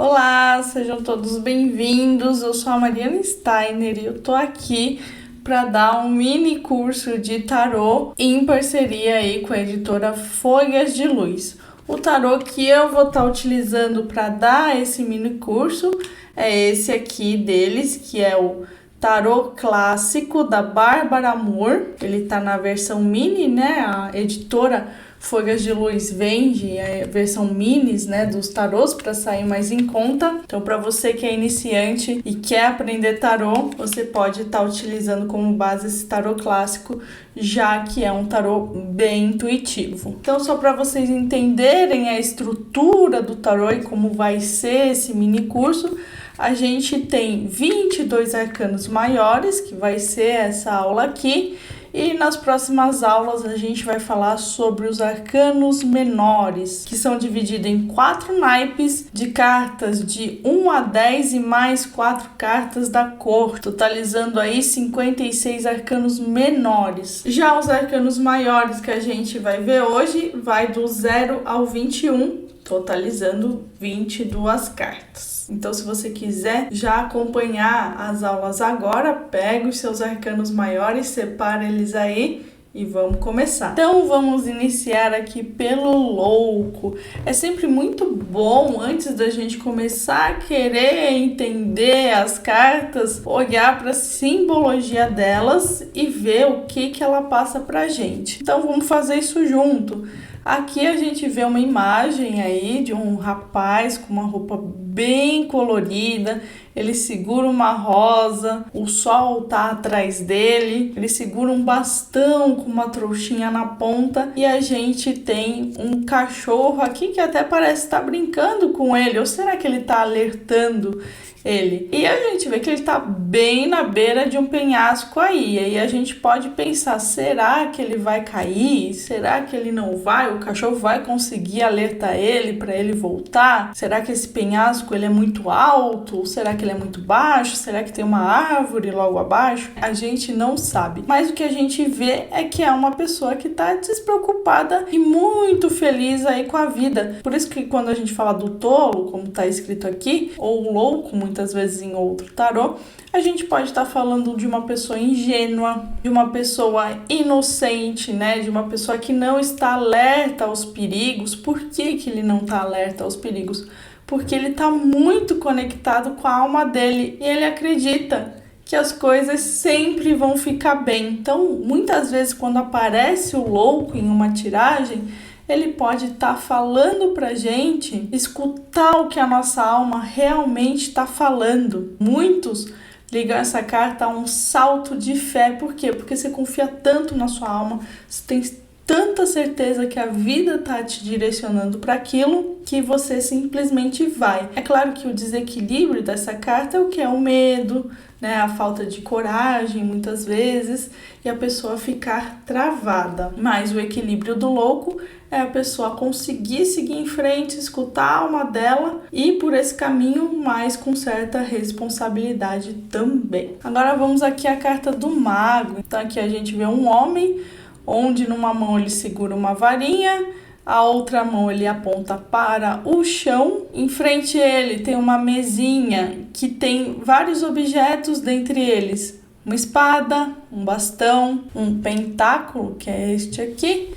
Olá, sejam todos bem-vindos. Eu sou a Mariana Steiner e eu tô aqui para dar um mini curso de tarô em parceria aí com a editora Folhas de Luz. O tarô que eu vou estar utilizando para dar esse mini curso é esse aqui deles, que é o Tarô Clássico da Bárbara Moore. Ele tá na versão mini, né? A editora Folhas de Luz vende a versão minis, né, dos tarôs para sair mais em conta. Então, para você que é iniciante e quer aprender tarô, você pode estar utilizando como base esse tarô clássico, já que é um tarô bem intuitivo. Então, só para vocês entenderem a estrutura do tarô e como vai ser esse mini curso, a gente tem 22 arcanos maiores, que vai ser essa aula aqui, e nas próximas aulas a gente vai falar sobre os arcanos menores, que são divididos em 4 naipes de cartas de 1 a 10 e mais 4 cartas da cor, totalizando aí 56 arcanos menores. Já os arcanos maiores que a gente vai ver hoje vai do 0 ao 21, totalizando 22 cartas. Então, se você quiser já acompanhar as aulas agora, pega os seus arcanos maiores, separa eles aí e vamos começar. Então, vamos iniciar aqui pelo louco. É sempre muito bom, antes da gente começar a querer entender as cartas, olhar para a simbologia delas e ver o que ela passa pra gente. Então, vamos fazer isso junto. Aqui a gente vê uma imagem aí de um rapaz com uma roupa bem colorida, ele segura uma rosa, o sol tá atrás dele, ele segura um bastão com uma trouxinha na ponta e a gente tem um cachorro aqui que até parece estar brincando com ele, ou será que ele tá alertando ele? E a gente vê que ele tá bem na beira de um penhasco aí. Aí a gente pode pensar, será que ele vai cair? Será que ele não vai? O cachorro vai conseguir alertar ele para ele voltar? Será que esse penhasco ele é muito alto? Ou será que ele é muito baixo? Será que tem uma árvore logo abaixo? A gente não sabe. Mas o que a gente vê é que é uma pessoa que tá despreocupada e muito feliz aí com a vida. Por isso que quando a gente fala do tolo, como tá escrito aqui, ou louco, muitas vezes em outro tarô, a gente pode estar falando de uma pessoa ingênua, de uma pessoa inocente, né? De uma pessoa que não está alerta aos perigos. Por que ele não está alerta aos perigos? Porque ele está muito conectado com a alma dele e ele acredita que as coisas sempre vão ficar bem. Então, muitas vezes, quando aparece o louco em uma tiragem, ele pode estar falando pra gente, escutar o que a nossa alma realmente está falando. Muitos ligam essa carta a um salto de fé. Por quê? Porque você confia tanto na sua alma, você tem tanta certeza que a vida está te direcionando para aquilo que você simplesmente vai. É claro que o desequilíbrio dessa carta é o que é o medo, né? A falta de coragem muitas vezes e a pessoa ficar travada. Mas o equilíbrio do louco é a pessoa conseguir seguir em frente, escutar a alma dela e ir por esse caminho, mas com certa responsabilidade também. Agora vamos aqui à carta do mago. Então aqui a gente vê um homem onde numa mão ele segura uma varinha, a outra mão ele aponta para o chão. Em frente a ele tem uma mesinha que tem vários objetos, dentre eles uma espada, um bastão, um pentáculo, que é este aqui,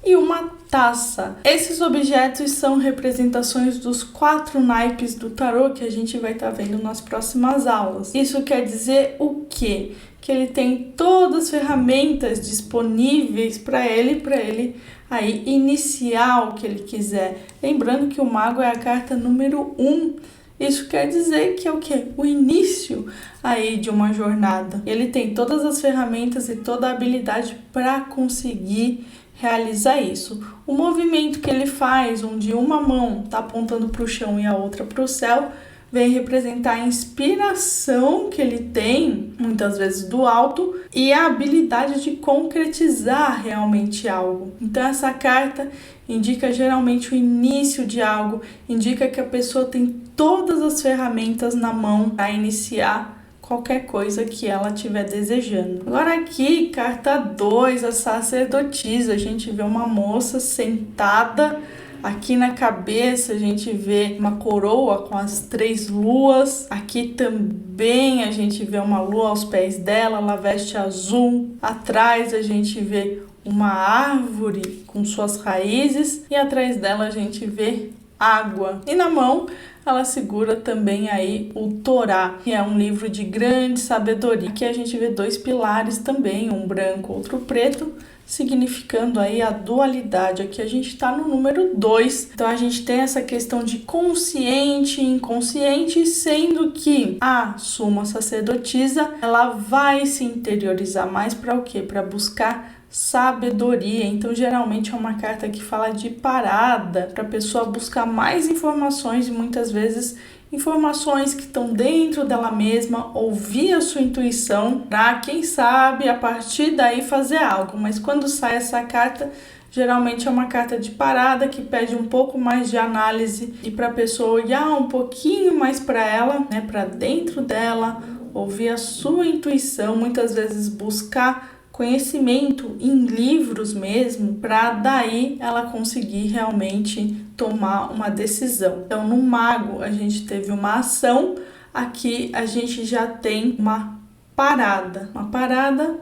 e uma taça. Esses objetos são representações dos 4 naipes do tarô que a gente vai estar vendo nas próximas aulas. Isso quer dizer o quê? Que ele tem todas as ferramentas disponíveis para ele aí iniciar o que ele quiser. Lembrando que o mago é a carta número 1. Isso quer dizer que é o quê? O início aí de uma jornada. Ele tem todas as ferramentas e toda a habilidade para conseguir realizar isso. O movimento que ele faz, onde uma mão está apontando para o chão e a outra para o céu, vem representar a inspiração que ele tem, muitas vezes do alto, e a habilidade de concretizar realmente algo. Então essa carta indica geralmente o início de algo, indica que a pessoa tem todas as ferramentas na mão para iniciar qualquer coisa que ela estiver desejando. Agora aqui, carta 2, a sacerdotisa, a gente vê uma moça sentada Aqui na cabeça a gente vê uma coroa com as 3 luas. Aqui também a gente vê uma lua aos pés dela, ela veste azul. Atrás a gente vê uma árvore com suas raízes e atrás dela a gente vê água. E na mão ela segura também aí o Torá, que é um livro de grande sabedoria. Aqui a gente vê 2 pilares também, um branco, outro preto, significando aí a dualidade. Aqui a gente está no número 2. Então a gente tem essa questão de consciente e inconsciente, sendo que a suma sacerdotisa, ela vai se interiorizar mais para o quê? Para buscar sabedoria. Então geralmente é uma carta que fala de parada, para a pessoa buscar mais informações e muitas vezes informações que estão dentro dela mesma, ouvir a sua intuição para, quem sabe, a partir daí fazer algo. Mas quando sai essa carta, geralmente é uma carta de parada que pede um pouco mais de análise e para a pessoa olhar um pouquinho mais para ela, né, para dentro dela, ouvir a sua intuição, muitas vezes buscar conhecimento em livros mesmo, para daí ela conseguir realmente tomar uma decisão. Então, no mago a gente teve uma ação, aqui a gente já tem uma parada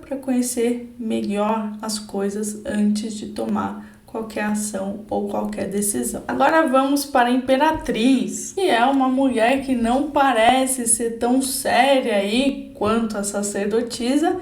para conhecer melhor as coisas antes de tomar qualquer ação ou qualquer decisão. Agora vamos para a Imperatriz, que é uma mulher que não parece ser tão séria aí quanto a sacerdotisa.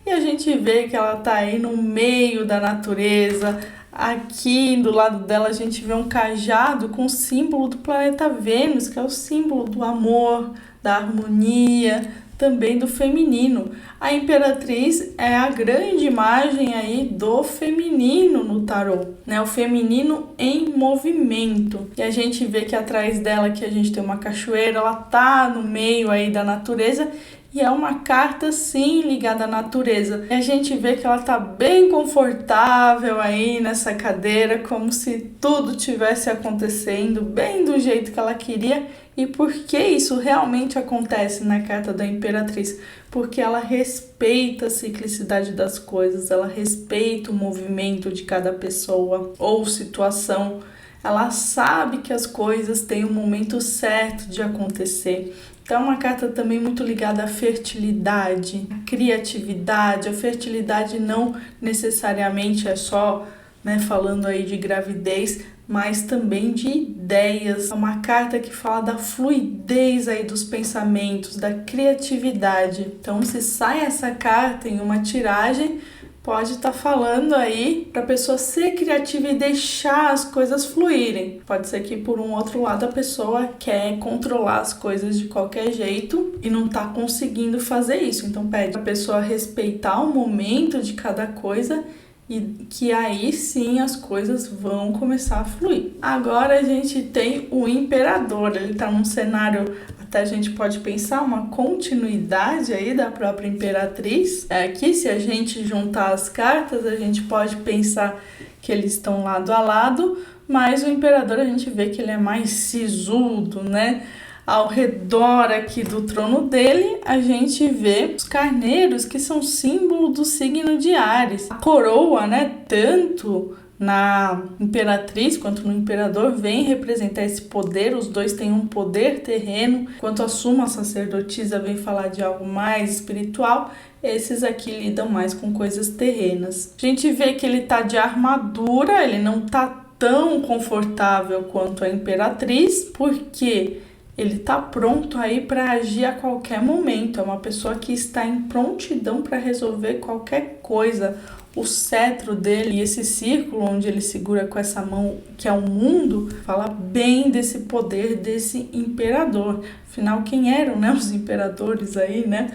E a gente vê que ela tá aí no meio da natureza. Aqui do lado dela a gente vê um cajado com o símbolo do planeta Vênus, que é o símbolo do amor, da harmonia, também do feminino. A Imperatriz é a grande imagem aí do feminino no tarô, né? O feminino em movimento. E a gente vê que atrás dela que a gente tem uma cachoeira, ela tá no meio aí da natureza. E é uma carta, sim, ligada à natureza. E a gente vê que ela tá bem confortável aí nessa cadeira, como se tudo tivesse acontecendo bem do jeito que ela queria. E por que isso realmente acontece na carta da Imperatriz? Porque ela respeita a ciclicidade das coisas, ela respeita o movimento de cada pessoa ou situação. Ela sabe que as coisas têm um momento certo de acontecer. Então, é uma carta também muito ligada à fertilidade, à criatividade. A fertilidade não necessariamente é só, né, falando aí de gravidez, mas também de ideias. É uma carta que fala da fluidez aí dos pensamentos, da criatividade. Então, se sai essa carta em uma tiragem, pode estar falando aí para a pessoa ser criativa e deixar as coisas fluírem. Pode ser que por um outro lado a pessoa quer controlar as coisas de qualquer jeito e não está conseguindo fazer isso. Então pede para a pessoa respeitar o momento de cada coisa e que aí sim as coisas vão começar a fluir. Agora a gente tem o Imperador, ele está num cenário, até a gente pode pensar uma continuidade aí da própria Imperatriz. Aqui, se a gente juntar as cartas, a gente pode pensar que eles estão lado a lado, mas o Imperador a gente vê que ele é mais sisudo, né? Ao redor aqui do trono dele, a gente vê os carneiros, que são símbolo do signo de Áries. A coroa, né, tanto na Imperatriz quanto no Imperador, vem representar esse poder. Os dois têm um poder terreno, enquanto a suma sacerdotisa vem falar de algo mais espiritual. Esses aqui lidam mais com coisas terrenas. A gente vê que ele tá de armadura, ele não tá tão confortável quanto a Imperatriz, porque ele está pronto aí para agir a qualquer momento. É uma pessoa que está em prontidão para resolver qualquer coisa. O cetro dele e esse círculo onde ele segura com essa mão, que é o mundo, fala bem desse poder desse imperador. Afinal, quem eram, né, os imperadores aí, né?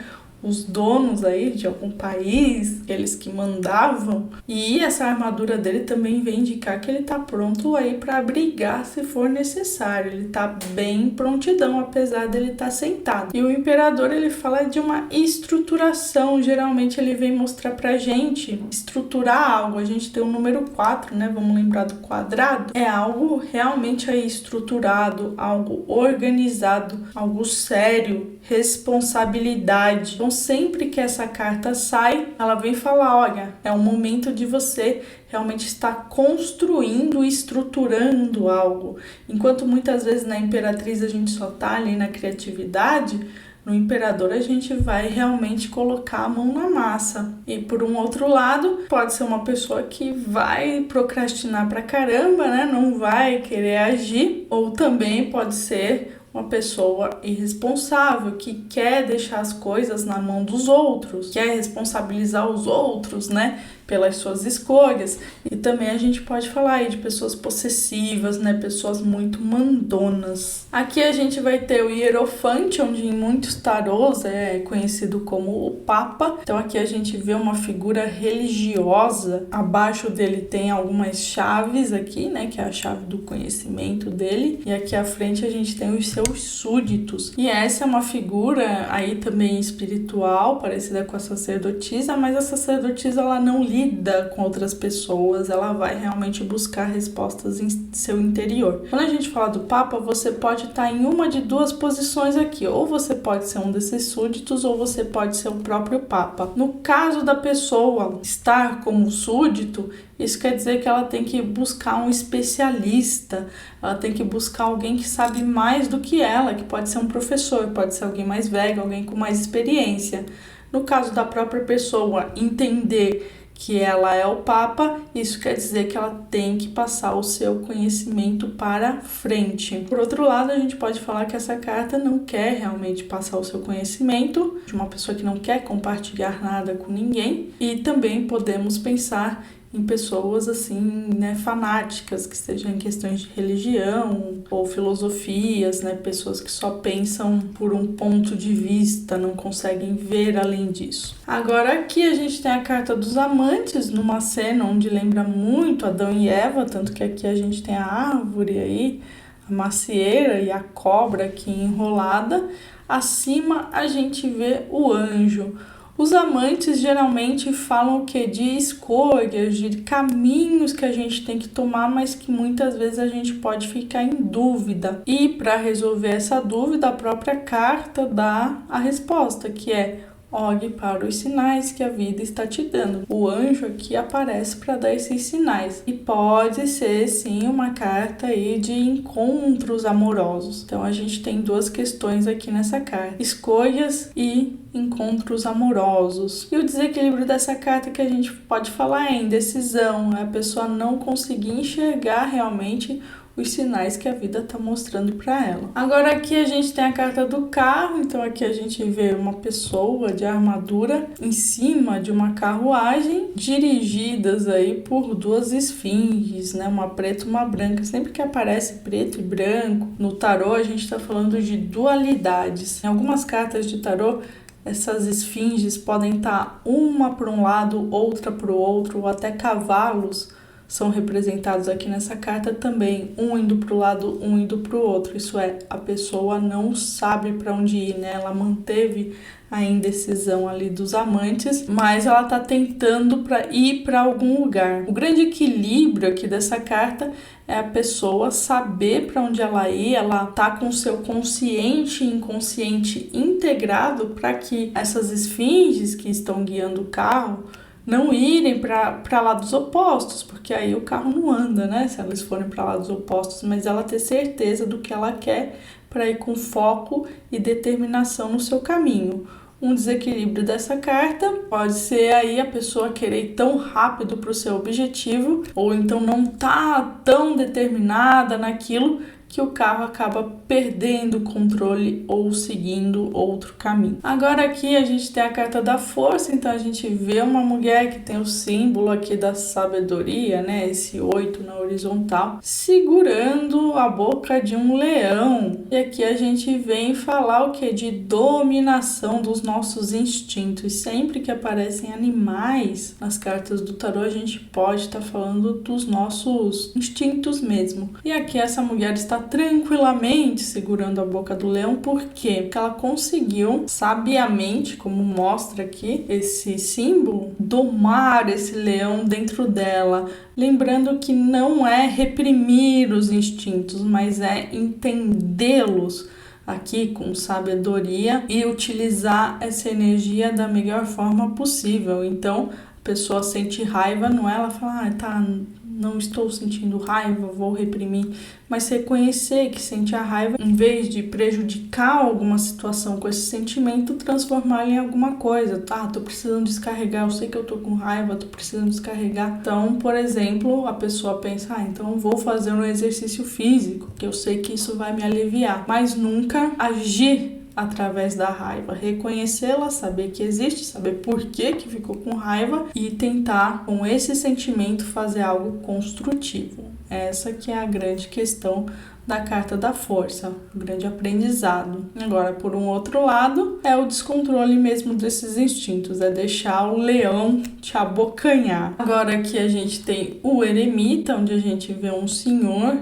Os donos aí de algum país, eles que mandavam. E essa armadura dele também vem indicar que ele está pronto aí para brigar se for necessário. Ele está bem prontidão, apesar dele estar sentado. E o imperador, ele fala de uma estruturação. Geralmente ele vem mostrar pra gente estruturar algo. A gente tem o número 4, né? Vamos lembrar do quadrado. É algo realmente aí estruturado, algo organizado, algo sério, responsabilidade. Então, sempre que essa carta sai, ela vem falar, olha, é o momento de você realmente estar construindo e estruturando algo. Enquanto muitas vezes na Imperatriz a gente só tá ali na criatividade, no Imperador a gente vai realmente colocar a mão na massa. E por um outro lado, pode ser uma pessoa que vai procrastinar pra caramba, né? Não vai querer agir. Ou também pode ser uma pessoa irresponsável, que quer deixar as coisas na mão dos outros, quer responsabilizar os outros, né, pelas suas escolhas. E também a gente pode falar aí de pessoas possessivas, né, pessoas muito mandonas. Aqui a gente vai ter o Hierofante, onde em muitos tarôs é conhecido como o Papa. Então aqui a gente vê uma figura religiosa. Abaixo dele tem algumas chaves aqui, né, que é a chave do conhecimento dele. E aqui à frente a gente tem os seus súditos. E essa é uma figura aí também espiritual, parecida com a sacerdotisa, mas a sacerdotisa ela não lida com outras pessoas, ela vai realmente buscar respostas em seu interior. Quando a gente fala do Papa, você pode estar em uma de duas posições aqui, ou você pode ser um desses súditos, ou você pode ser o próprio Papa. No caso da pessoa estar como súdito, isso quer dizer que ela tem que buscar um especialista, ela tem que buscar alguém que sabe mais do que ela, que pode ser um professor, pode ser alguém mais velho, alguém com mais experiência. No caso da própria pessoa entender que ela é o Papa, isso quer dizer que ela tem que passar o seu conhecimento para frente. Por outro lado, a gente pode falar que essa carta não quer realmente passar o seu conhecimento, de uma pessoa que não quer compartilhar nada com ninguém, e também podemos pensar em pessoas assim, né, fanáticas, que sejam em questões de religião ou filosofias, né, pessoas que só pensam por um ponto de vista, não conseguem ver além disso. Agora aqui a gente tem a carta dos amantes, numa cena onde lembra muito Adão e Eva, tanto que aqui a gente tem a árvore aí, a macieira e a cobra aqui enrolada. Acima a gente vê o anjo. Os amantes geralmente falam o quê? De escolhas, de caminhos que a gente tem que tomar, mas que muitas vezes a gente pode ficar em dúvida. E para resolver essa dúvida, a própria carta dá a resposta, que é: olhe para os sinais que a vida está te dando. O anjo aqui aparece para dar esses sinais. E pode ser, sim, uma carta aí de encontros amorosos. Então, a gente tem duas questões aqui nessa carta: escolhas e encontros amorosos. E o desequilíbrio dessa carta que a gente pode falar é indecisão, a pessoa não conseguir enxergar realmente os sinais que a vida está mostrando para ela. Agora aqui a gente tem a carta do carro, então aqui a gente vê uma pessoa de armadura em cima de uma carruagem, dirigidas aí por duas esfinges, né? Uma preta e uma branca. Sempre que aparece preto e branco no tarô, a gente está falando de dualidades. Em algumas cartas de tarô, essas esfinges podem estar uma para um lado, outra para o outro, ou até cavalos são representados aqui nessa carta também, um indo para o lado, um indo para o outro. Isso é, a pessoa não sabe para onde ir, né? Ela manteve a indecisão ali dos amantes, mas ela está tentando ir para algum lugar. O grande equilíbrio aqui dessa carta é a pessoa saber para onde ela ir, ela tá com o seu consciente e inconsciente integrado para que essas esfinges que estão guiando o carro não irem para lados opostos, porque aí o carro não anda, né? Se elas forem para lados opostos, mas ela ter certeza do que ela quer para ir com foco e determinação no seu caminho. Um desequilíbrio dessa carta pode ser aí a pessoa querer ir tão rápido para o seu objetivo, ou então não tá tão determinada naquilo que o carro acaba perdendo o controle ou seguindo outro caminho. Agora aqui a gente tem a carta da força, então a gente vê uma mulher que tem o símbolo aqui da sabedoria, né? Esse 8 na horizontal, segurando a boca de um leão. E aqui a gente vem falar o que? De dominação dos nossos instintos. Sempre que aparecem animais nas cartas do tarô, a gente pode estar falando dos nossos instintos mesmo. E aqui essa mulher está tranquilamente segurando a boca do leão. Por quê? Porque ela conseguiu sabiamente, como mostra aqui esse símbolo, domar esse leão dentro dela. Lembrando que não é reprimir os instintos, mas é entendê-los, aqui com sabedoria e utilizar essa energia da melhor forma possível. Então, a pessoa sente raiva, não é ela fala, tá, não estou sentindo raiva, vou reprimir, mas reconhecer que sente a raiva, em vez de prejudicar alguma situação com esse sentimento, transformar em alguma coisa. Tá, tô precisando descarregar, eu sei que eu tô com raiva, tô precisando descarregar. Então, por exemplo, a pessoa pensa, então vou fazer um exercício físico, que eu sei que isso vai me aliviar, mas nunca agir através da raiva, reconhecê-la, saber que existe, saber por que ficou com raiva e tentar com esse sentimento fazer algo construtivo. Essa que é a grande questão da carta da força, o grande aprendizado. Agora, por um outro lado, é o descontrole mesmo desses instintos, é deixar o leão te abocanhar. Agora aqui a gente tem o eremita, onde a gente vê um senhor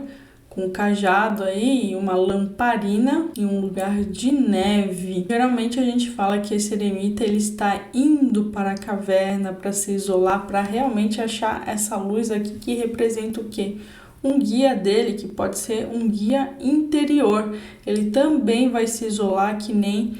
com um cajado aí e uma lamparina em um lugar de neve. Geralmente a gente fala que esse eremita ele está indo para a caverna para se isolar, para realmente achar essa luz aqui que representa o quê? Um guia dele, que pode ser um guia interior. Ele também vai se isolar que nem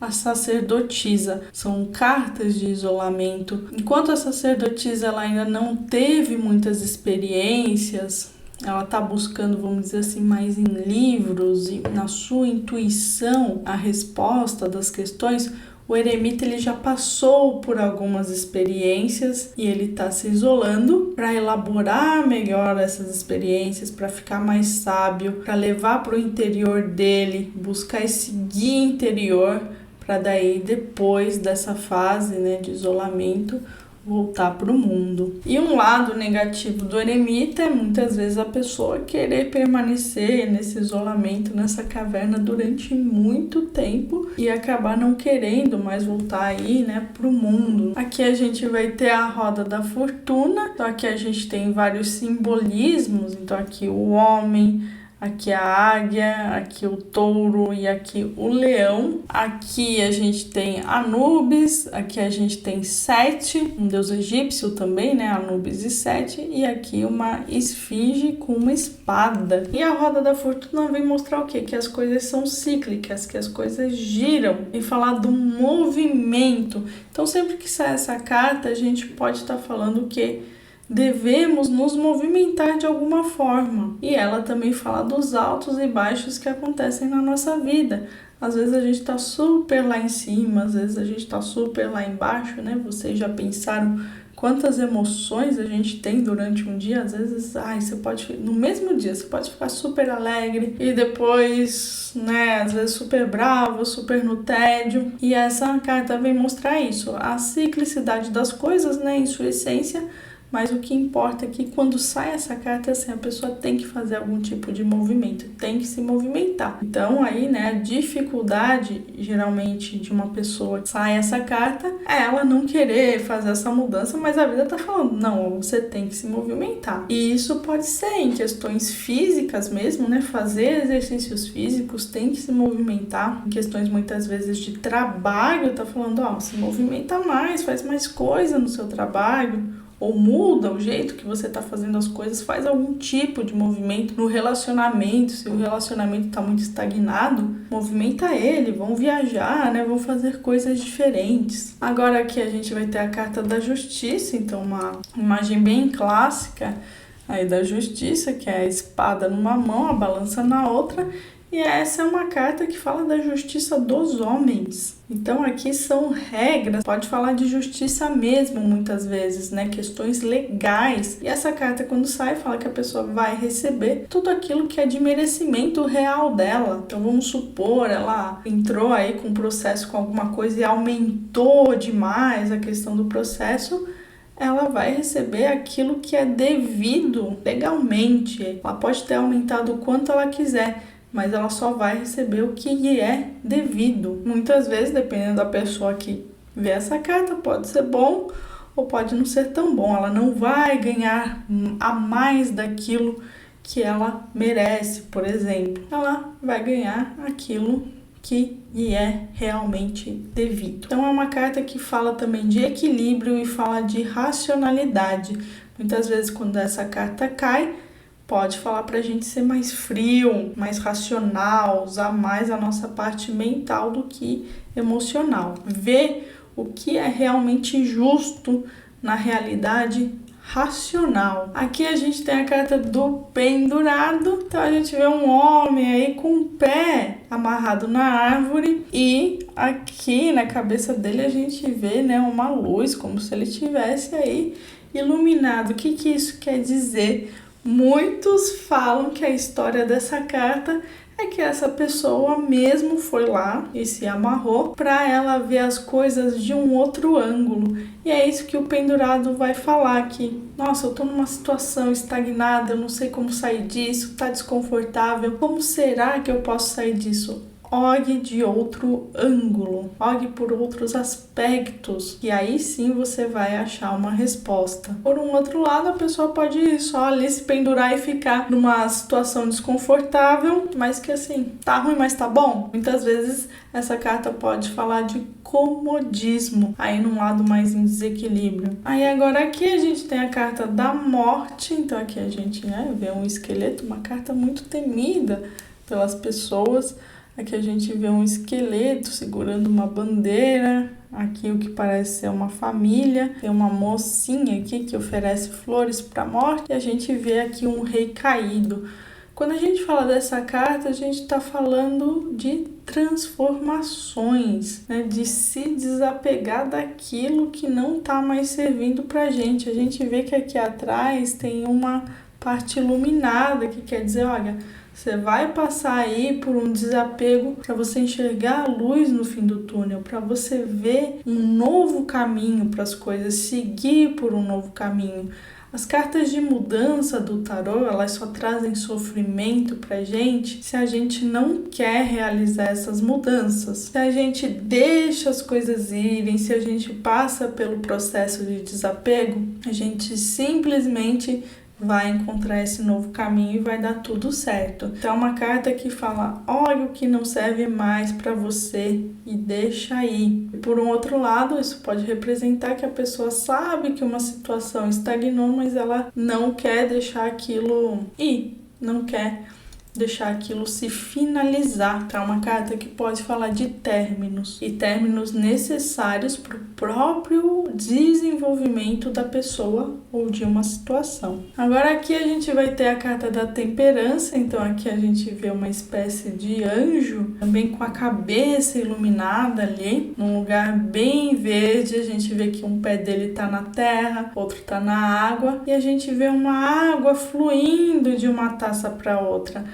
a sacerdotisa. São cartas de isolamento. Enquanto a sacerdotisa ela ainda não teve muitas experiências, ela está buscando, vamos dizer assim, mais em livros e na sua intuição a resposta das questões. O eremita ele já passou por algumas experiências e ele está se isolando para elaborar melhor essas experiências, para ficar mais sábio, para levar para o interior dele, buscar esse guia interior, para daí depois dessa fase, né, de isolamento, voltar para o mundo. E um lado negativo do eremita é muitas vezes a pessoa querer permanecer nesse isolamento, nessa caverna durante muito tempo e acabar não querendo mais voltar aí, né, para o mundo. Aqui a gente vai ter a roda da fortuna, então aqui a gente tem vários simbolismos, então aqui o homem, aqui a águia, aqui o touro e aqui o leão. Aqui a gente tem Anubis, aqui a gente tem Sete, um deus egípcio também, né? Anubis e Sete. E aqui uma esfinge com uma espada. E a roda da fortuna vem mostrar o quê? Que as coisas são cíclicas, que as coisas giram. E falar do movimento. Então sempre que sai essa carta, a gente pode estar falando o quê? Devemos nos movimentar de alguma forma. E ela também fala dos altos e baixos que acontecem na nossa vida. Às vezes a gente está super lá em cima, às vezes a gente está super lá embaixo, né? Vocês já pensaram quantas emoções a gente tem durante um dia? Às vezes, você pode, no mesmo dia, você pode ficar super alegre e depois, né, às vezes super bravo, super no tédio. E essa carta vem mostrar isso, a ciclicidade das coisas, né, em sua essência. Mas o que importa é que quando sai essa carta, assim, a pessoa tem que fazer algum tipo de movimento, tem que se movimentar. Então aí, né, a dificuldade geralmente de uma pessoa que sai essa carta é ela não querer fazer essa mudança, mas a vida tá falando, não, você tem que se movimentar. E isso pode ser em questões físicas mesmo, né, fazer exercícios físicos, tem que se movimentar. Em questões muitas vezes de trabalho, tá falando, se movimenta mais, faz mais coisa no seu trabalho. Ou muda o jeito que você está fazendo as coisas, faz algum tipo de movimento no relacionamento. Se o relacionamento está muito estagnado, movimenta ele, vão viajar, né? Vão fazer coisas diferentes. Agora aqui a gente vai ter a carta da justiça, então uma imagem bem clássica aí da justiça, que é a espada numa mão, a balança na outra. E essa é uma carta que fala da justiça dos homens. Então aqui são regras, pode falar de justiça mesmo muitas vezes, né? Questões legais. E essa carta quando sai fala que a pessoa vai receber tudo aquilo que é de merecimento real dela. Então vamos supor, ela entrou aí com um processo com alguma coisa e aumentou demais a questão do processo, ela vai receber aquilo que é devido legalmente. Ela pode ter aumentado o quanto ela quiser, mas ela só vai receber o que lhe é devido. Muitas vezes, dependendo da pessoa que vê essa carta, pode ser bom ou pode não ser tão bom. Ela não vai ganhar a mais daquilo que ela merece, por exemplo. Ela vai ganhar aquilo que lhe é realmente devido. Então é uma carta que fala também de equilíbrio e fala de racionalidade. Muitas vezes quando essa carta cai, pode falar pra gente ser mais frio, mais racional, usar mais a nossa parte mental do que emocional. Ver o que é realmente justo na realidade racional. Aqui a gente tem a carta do pendurado, então a gente vê um homem aí com o pé amarrado na árvore e aqui na cabeça dele a gente vê, né, uma luz, como se ele tivesse aí iluminado. O que isso quer dizer? Muitos falam que a história dessa carta é que essa pessoa mesmo foi lá e se amarrou para ela ver as coisas de um outro ângulo. E é isso que o pendurado vai falar aqui. Nossa, eu tô numa situação estagnada, eu não sei como sair disso, tá desconfortável. Como será que eu posso sair disso? Olhe de outro ângulo, olhe por outros aspectos, e aí sim você vai achar uma resposta. Por um outro lado, a pessoa pode só ali se pendurar e ficar numa situação desconfortável, mas que assim, tá ruim, mas tá bom. Muitas vezes essa carta pode falar de comodismo, aí num lado mais em desequilíbrio. Aí agora aqui a gente tem a carta da morte, então aqui a gente vê um esqueleto, uma carta muito temida pelas pessoas. Aqui a gente vê um esqueleto segurando uma bandeira, aqui o que parece ser uma família, tem uma mocinha aqui que oferece flores para a morte e a gente vê aqui um rei caído. Quando a gente fala dessa carta, a gente está falando de transformações, né? De se desapegar daquilo que não está mais servindo para a gente. A gente vê que aqui atrás tem uma parte iluminada, que quer dizer, olha, você vai passar aí por um desapego para você enxergar a luz no fim do túnel, para você ver um novo caminho para as coisas, seguir por um novo caminho. As cartas de mudança do tarô, elas só trazem sofrimento pra gente se a gente não quer realizar essas mudanças. Se a gente deixa as coisas irem, se a gente passa pelo processo de desapego, a gente simplesmente vai encontrar esse novo caminho e vai dar tudo certo. Então é uma carta que fala, olha o que não serve mais para você e deixa aí. E por um outro lado, isso pode representar que a pessoa sabe que uma situação estagnou, mas ela não quer deixar aquilo ir, não quer deixar aquilo se finalizar. Então é uma carta que pode falar de términos e términos necessários para o próprio desenvolvimento da pessoa ou de uma situação. Agora aqui a gente vai ter a carta da temperança, então aqui a gente vê uma espécie de anjo, também com a cabeça iluminada ali, num lugar bem verde. A gente vê que um pé dele tá na terra, outro tá na água, e a gente vê uma água fluindo de uma taça para outra.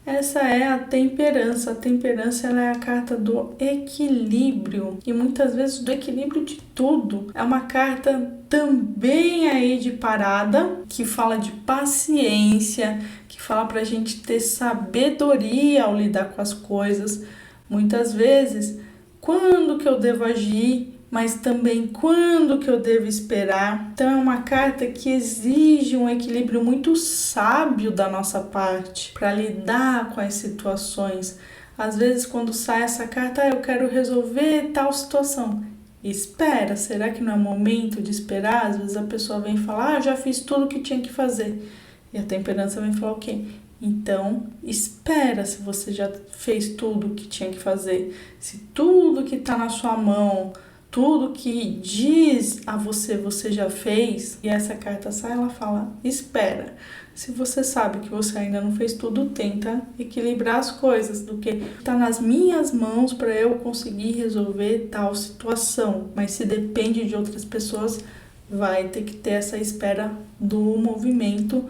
Essa é a temperança. A temperança, ela é a carta do equilíbrio e muitas vezes do equilíbrio de tudo. É uma carta também aí de parada, que fala de paciência, que fala pra gente ter sabedoria ao lidar com as coisas. Muitas vezes, quando que eu devo agir, mas também quando que eu devo esperar. Então é uma carta que exige um equilíbrio muito sábio da nossa parte para lidar com as situações. Às vezes quando sai essa carta, eu quero resolver tal situação. Espera, será que não é momento de esperar? Às vezes a pessoa vem falar, já fiz tudo o que tinha que fazer. E a temperança vem falar, ok, então espera se você já fez tudo o que tinha que fazer. Se tudo que está na sua mão, tudo que diz a você, você já fez, e essa carta sai, ela fala, espera. Se você sabe que você ainda não fez tudo, tenta equilibrar as coisas, do que está nas minhas mãos para eu conseguir resolver tal situação. Mas se depende de outras pessoas, vai ter que ter essa espera do movimento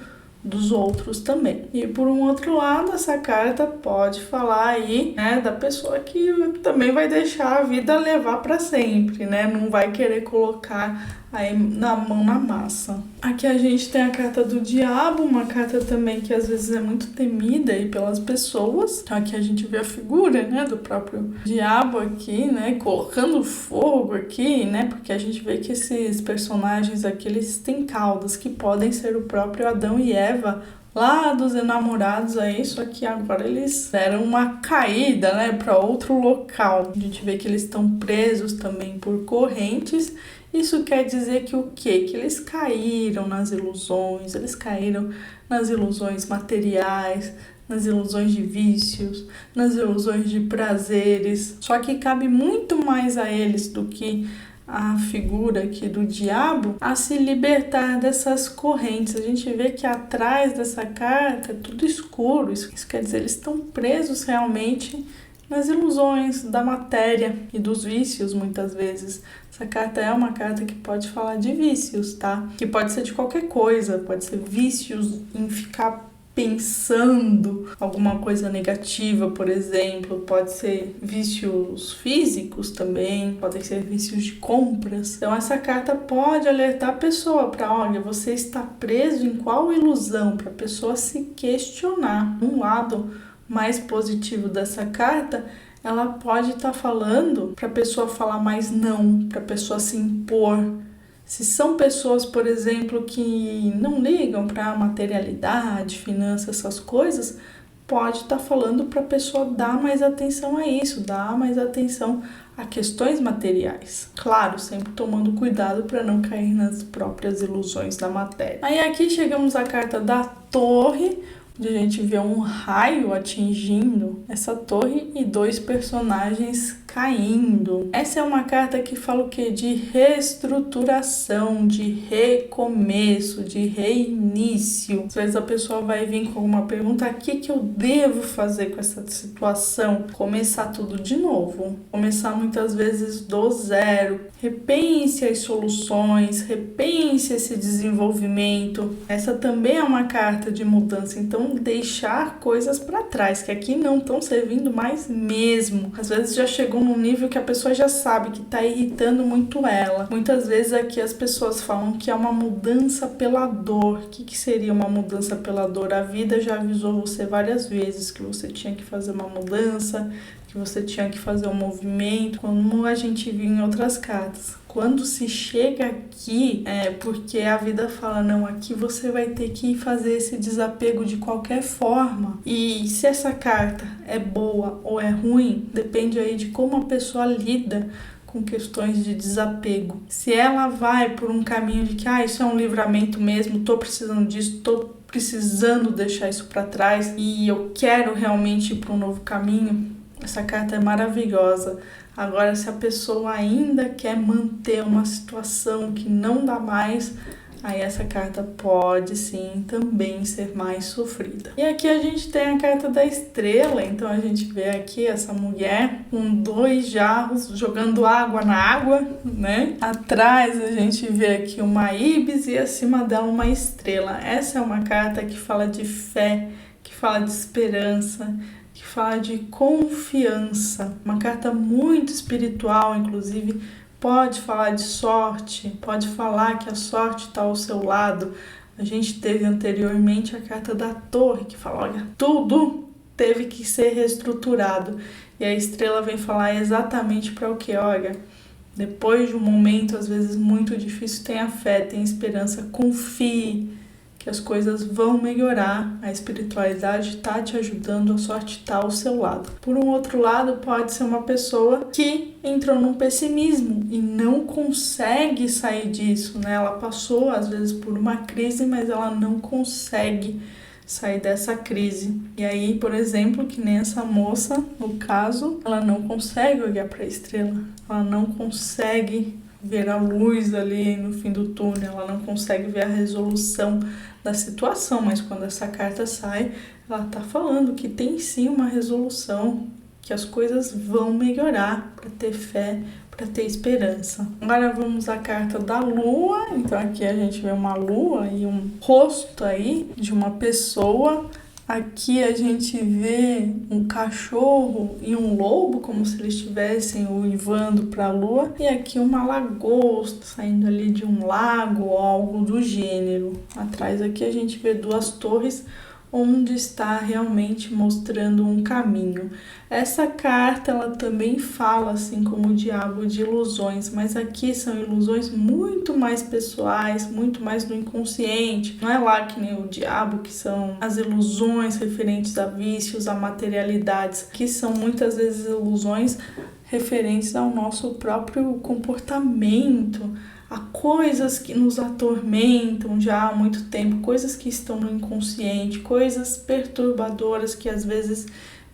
dos outros também. E por um outro lado, essa carta pode falar aí, né, da pessoa que também vai deixar a vida levar para sempre, né? Não vai querer colocar aí na mão na massa. Aqui a gente tem a carta do diabo, uma carta também que às vezes é muito temida aí pelas pessoas. Então aqui a gente vê a figura, né, do próprio diabo aqui, né, colocando fogo aqui, né, porque a gente vê que esses personagens aqui, eles têm caudas que podem ser o próprio Adão e Eva lá dos enamorados aí, só que agora eles deram uma caída, né, para outro local. A gente vê que eles estão presos também por correntes. Isso quer dizer que o quê? Que eles caíram nas ilusões, eles caíram nas ilusões materiais, nas ilusões de vícios, nas ilusões de prazeres. Só que cabe muito mais a eles do que a figura aqui do diabo a se libertar dessas correntes. A gente vê que atrás dessa carta é tudo escuro. Isso quer dizer, eles estão presos realmente nas ilusões da matéria e dos vícios, muitas vezes. Essa carta é uma carta que pode falar de vícios, tá? Que pode ser de qualquer coisa, pode ser vícios em ficar pensando alguma coisa negativa, por exemplo, pode ser vícios físicos também, podem ser vícios de compras. Então essa carta pode alertar a pessoa para, olha, você está preso em qual ilusão, para a pessoa se questionar. Um lado mais positivo dessa carta, ela pode estar falando para a pessoa falar mais não, para a pessoa se impor. Se são pessoas, por exemplo, que não ligam para materialidade, finanças, essas coisas, pode estar falando para a pessoa dar mais atenção a isso, dar mais atenção a questões materiais. Claro, sempre tomando cuidado para não cair nas próprias ilusões da matéria. Aí aqui chegamos à carta da Torre, onde a gente vê um raio atingindo essa torre e dois personagens caindo. Essa é uma carta que fala o quê? De reestruturação, de recomeço, de reinício. Às vezes a pessoa vai vir com alguma pergunta, o que eu devo fazer com essa situação? Começar tudo de novo. Começar muitas vezes do zero. Repense as soluções, repense esse desenvolvimento. Essa também é uma carta de mudança, então deixar coisas para trás, que aqui não estão servindo mais mesmo. Às vezes já chegou num nível que a pessoa já sabe que está irritando muito ela. Muitas vezes aqui as pessoas falam que é uma mudança pela dor. O que seria uma mudança pela dor? A vida já avisou você várias vezes que você tinha que fazer uma mudança, que você tinha que fazer um movimento, como a gente viu em outras cartas. Quando se chega aqui, é porque a vida fala, não, aqui você vai ter que fazer esse desapego de qualquer forma. E se essa carta é boa ou é ruim, depende aí de como a pessoa lida com questões de desapego. Se ela vai por um caminho de que, isso é um livramento mesmo, tô precisando disso, tô precisando deixar isso para trás e eu quero realmente ir para um novo caminho, essa carta é maravilhosa. Agora, se a pessoa ainda quer manter uma situação que não dá mais, aí essa carta pode sim também ser mais sofrida. E aqui a gente tem a carta da estrela, então a gente vê aqui essa mulher com 2 jarros jogando água na água, né? Atrás a gente vê aqui uma íbis e acima dela uma estrela. Essa é uma carta que fala de fé, que fala de esperança, que fala de confiança, uma carta muito espiritual, inclusive pode falar de sorte, pode falar que a sorte está ao seu lado. A gente teve anteriormente a carta da Torre, que fala, olha, tudo teve que ser reestruturado. E a estrela vem falar exatamente para o que? Olha, depois de um momento, às vezes muito difícil, tenha fé, tenha esperança, confie que as coisas vão melhorar, a espiritualidade está te ajudando, a sorte está ao seu lado. Por um outro lado, pode ser uma pessoa que entrou num pessimismo e não consegue sair disso, né? Ela passou, às vezes, por uma crise, mas ela não consegue sair dessa crise. E aí, por exemplo, que nem essa moça, no caso, ela não consegue olhar para a estrela, ela não consegue ver a luz ali no fim do túnel, ela não consegue ver a resolução da situação, mas quando essa carta sai, ela tá falando que tem sim uma resolução, que as coisas vão melhorar, para ter fé, para ter esperança. Agora vamos à carta da lua. Então aqui a gente vê uma lua e um rosto aí de uma pessoa. Aqui a gente vê um cachorro e um lobo, como se eles estivessem uivando para a lua. E aqui uma lagosta saindo ali de um lago ou algo do gênero. Atrás aqui a gente vê 2 torres, onde está realmente mostrando um caminho. Essa carta ela também fala, assim como o diabo, de ilusões, mas aqui são ilusões muito mais pessoais, muito mais do inconsciente. Não é lá que nem o diabo, que são as ilusões referentes a vícios, a materialidades, que são muitas vezes ilusões referentes ao nosso próprio comportamento, a coisas que nos atormentam já há muito tempo, coisas que estão no inconsciente, coisas perturbadoras que às vezes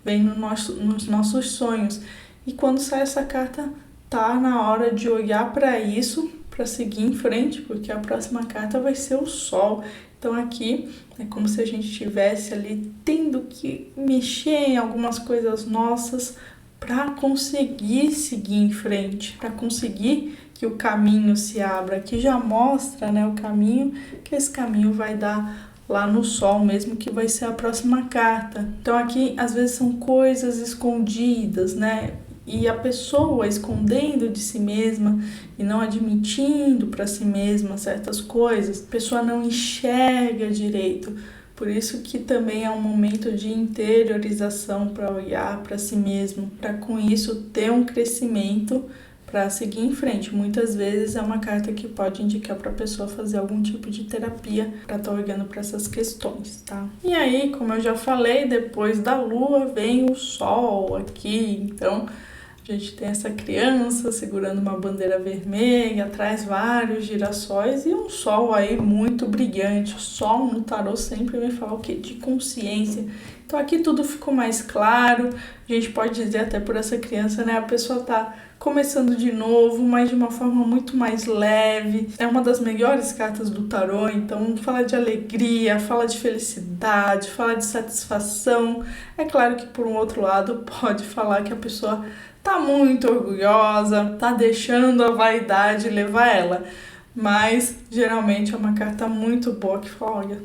vêm nos nossos sonhos. E quando sai essa carta, tá na hora de olhar para isso, para seguir em frente, porque a próxima carta vai ser o Sol. Então aqui é como se a gente estivesse ali tendo que mexer em algumas coisas nossas para conseguir seguir em frente, para conseguir que o caminho se abra. Aqui já mostra, né, o caminho, que esse caminho vai dar lá no Sol mesmo, que vai ser a próxima carta. Então aqui às vezes são coisas escondidas, né? E a pessoa escondendo de si mesma e não admitindo para si mesma certas coisas, a pessoa não enxerga direito. Por isso que também é um momento de interiorização para olhar para si mesmo, para com isso ter um crescimento para seguir em frente. Muitas vezes é uma carta que pode indicar para a pessoa fazer algum tipo de terapia para estar olhando para essas questões, tá? E aí, como eu já falei, depois da Lua vem o Sol aqui, então a gente tem essa criança segurando uma bandeira vermelha, atrás vários girassóis e um sol aí muito brilhante. O sol no tarô sempre vem falar o quê? De consciência. Então aqui tudo ficou mais claro, a gente pode dizer até por essa criança, né? A pessoa tá começando de novo, mas de uma forma muito mais leve. É uma das melhores cartas do tarô, então fala de alegria, fala de felicidade, fala de satisfação. É claro que por um outro lado pode falar que a pessoa tá muito orgulhosa, tá deixando a vaidade levar ela. Mas geralmente é uma carta muito boa que fala, olha,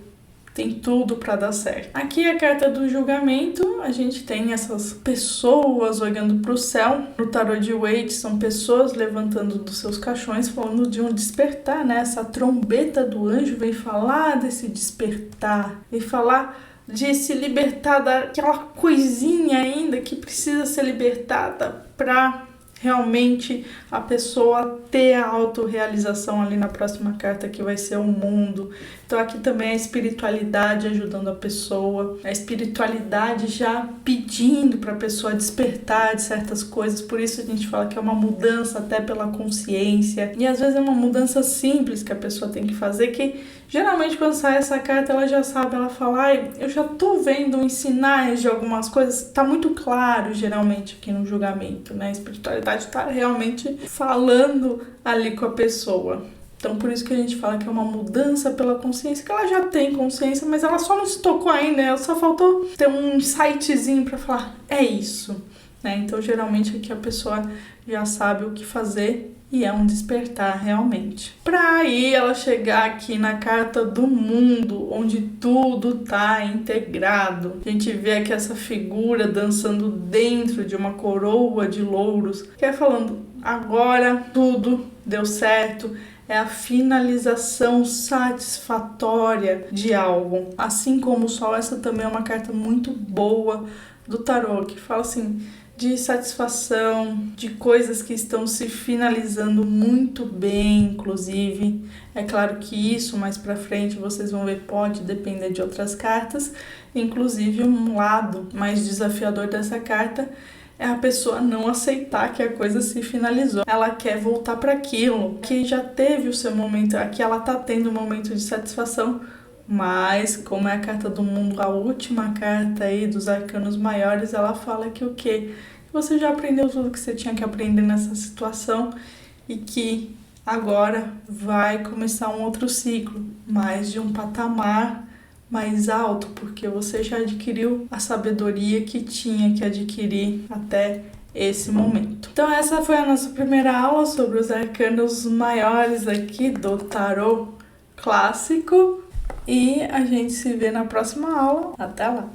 tem tudo para dar certo. Aqui a carta do julgamento, a gente tem essas pessoas olhando para o céu. No tarô de Waite são pessoas levantando dos seus caixões, falando de um despertar, né? Essa trombeta do anjo vem falar desse despertar, vem falar de se libertar daquela coisinha ainda que precisa ser libertada para realmente a pessoa ter a autorrealização ali na próxima carta, que vai ser o mundo. Então aqui também a espiritualidade ajudando a pessoa, a espiritualidade já pedindo para a pessoa despertar de certas coisas. Por isso a gente fala que é uma mudança até pela consciência, e às vezes é uma mudança simples que a pessoa tem que fazer, que geralmente quando sai essa carta ela já sabe, ela fala, ai, eu já tô vendo uns sinais de algumas coisas, tá muito claro geralmente aqui no julgamento, né? A espiritualidade tá realmente falando ali com a pessoa. Então por isso que a gente fala que é uma mudança pela consciência, que ela já tem consciência, mas ela só não se tocou ainda, né? Só faltou ter um insightzinho pra falar, é isso, né? Então geralmente aqui a pessoa já sabe o que fazer e é um despertar realmente. Pra aí ela chegar aqui na carta do mundo, onde tudo tá integrado. A gente vê aqui essa figura dançando dentro de uma coroa de louros, que é falando, agora tudo deu certo. É a finalização satisfatória de algo. Assim como o Sol, essa também é uma carta muito boa do tarô, que fala assim, de satisfação, de coisas que estão se finalizando muito bem, inclusive. É claro que isso mais pra frente vocês vão ver, pode depender de outras cartas. Inclusive um lado mais desafiador dessa carta é a pessoa não aceitar que a coisa se finalizou. Ela quer voltar para aquilo que já teve o seu momento, aqui ela tá tendo um momento de satisfação, mas como é a carta do mundo, a última carta aí dos arcanos maiores, ela fala que o quê? Você já aprendeu tudo que você tinha que aprender nessa situação e que agora vai começar um outro ciclo, mais de um patamar mais alto, porque você já adquiriu a sabedoria que tinha que adquirir até esse momento. Então essa foi a nossa primeira aula sobre os arcanos maiores aqui do tarô clássico e a gente se vê na próxima aula. Até lá!